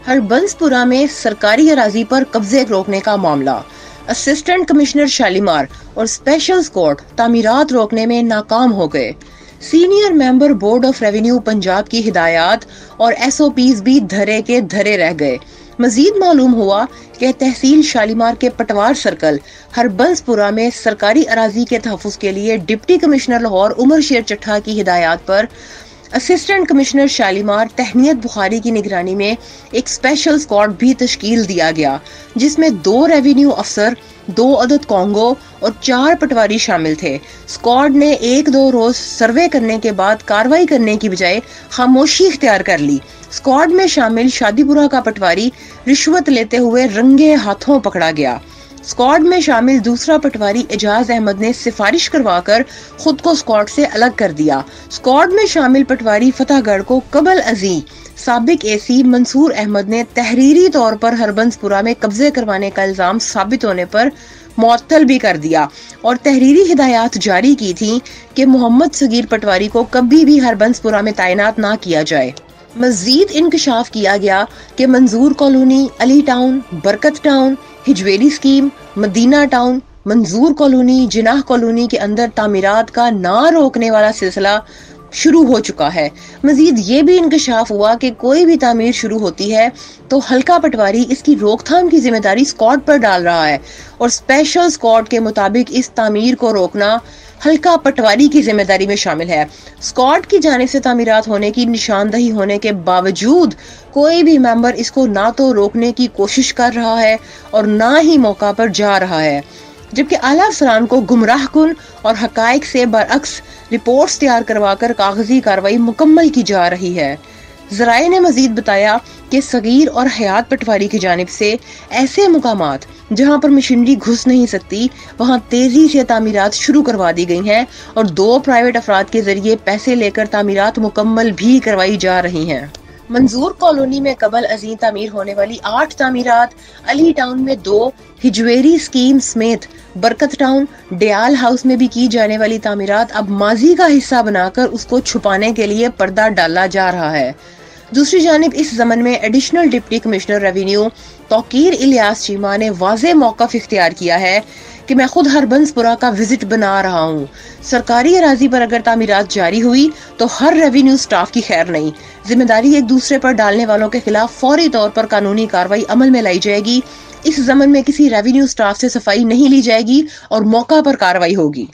हरबंसपुरा में सरकारी अराजी पर कब्जे रोकने का मामला। असिस्टेंट कमिश्नर शालीमार और स्पेशल स्क्वाड तामीरात रोकने में नाकाम हो गए। Senior member board of revenue Punjab की हिदायत और SOPs भी धरे के धरे रह गए। मजीद मालूम हुआ कि तहसील शालीमार के पटवार सर्कल हरबंसपुरा में सरकारी अराजी के तहफ़्फ़ुज़ के लिए डिप्टी कमिश्नर लाहौर उमर शेर चट्ठा की हिदायत पर असिस्टेंट कमिश्नर शालीमार तहनीत बुखारी की निगरानी में एक स्पेशल स्क्वाड भी तश्कील दिया गया, जिसमें 2 रेवेन्यू अफसर, 2 अदद कांगो और 4 पटवारी शामिल थे। स्क्वाड ने 1-2 रोज सर्वे करने के बाद कार्रवाई करने की बजाय खामोशी इख्तियार कर ली। स्क्वाड में शामिल शादीपुरा का पटवारी रिश्वत लेते हुए रंगे हाथों पकड़ा गया। स्क्वाड में शामिल दूसरा पटवारी एजाज अहमद ने सिफारिश करवाकर खुद को स्क्वाड से अलग कर दिया। स्क्वाड में शामिल पटवारी फतेहगढ़ को कबल अजी साबिक AC मंसूर अहमद ने तहरीरी तौर पर हरबंसपुरा में कब्जे करवाने का इल्जाम साबित होने पर मुअत्तल भी कर दिया और तहरीरी हिदायत जारी की थी कि मोहम्मद सगीर पटवारी को कभी भी हरबंसपुरा में तैनात ना किया जाए। मजीद इंकशाफ किया गया कि मंजूर कॉलोनी, अली टाउन, बरकत town, Hujwiri scheme, Medina town, मंजूर कॉलोनी, जिनाह कॉलोनी के अंदर तामीरात का ना रोकने वाला सिलसिला शुरू हो चुका है। मजीद ये भी इंकशाफ हुआ कि कोई भी तामीर शुरू होती है तो हल्का पटवारी इसकी रोकथाम की जिम्मेदारी स्क्वाड पर डाल रहा है और स्पेशल स्क्वाड के मुताबिक इस तामीर को रोकना हल्का पटवारी की जिम्मेदारी में शामिल है। स्क्वाड की जानिब से तामीरात होने की निशानदही होने के बावजूद कोई भी मेंबर इसको ना तो रोकने की कोशिश कर रहा है और ना ही मौका पर जा रहा है, जबकि आला अफसरान को गुमराहकुन और हकायक से बरअक्स रिपोर्ट्स तैयार करवाकर कागजी कार्रवाई मुकम्मल की जा रही है। ज़राए ने मजीद बताया कि सगीर और हयात पटवारी की जानिब से ऐसे मुकामात जहां पर मशीनरी घुस नहीं सकती वहां तेजी से तामीरात शुरू करवा दी गई हैं और 2 प्राइवेट अफराद के जरिए पैसे लेकर तामीरात मुकम्मल भी करवाई जा रही हैं। मंजूर कॉलोनी में कबल अजीम तामीर होने वाली 8 तामीरात, अली टाउन में 2, हिजवेरी स्कीम समेत बरकत टाउन, डयाल हाउस में भी की जाने वाली तामीरात अब माजी का हिस्सा बनाकर उसको छुपाने के लिए पर्दा डाला जा रहा है। दूसरी जानिब इस ज़मन में additional deputy commissioner revenue Tauqeer Ilyas Cheema ने वाज़े मौक़िफ़ इख्तियार किया है कि मैं खुद हरबंसपुरा का विजिट बना रहा हूँ। सरकारी अराजी पर अगर तामीरात जारी हुई तो हर रेवेन्यू स्टाफ की खैर नहीं। जिम्मेदारी एक दूसरे पर डालने वालों के खिलाफ फौरी तौर पर कानूनी कार्रवाई अमल में लाई जाएगी। इस ज़मन में किसी रेवेन्यू स्टाफ से सफाई नहीं ली जाएगी और मौका पर कार्रवाई होगी।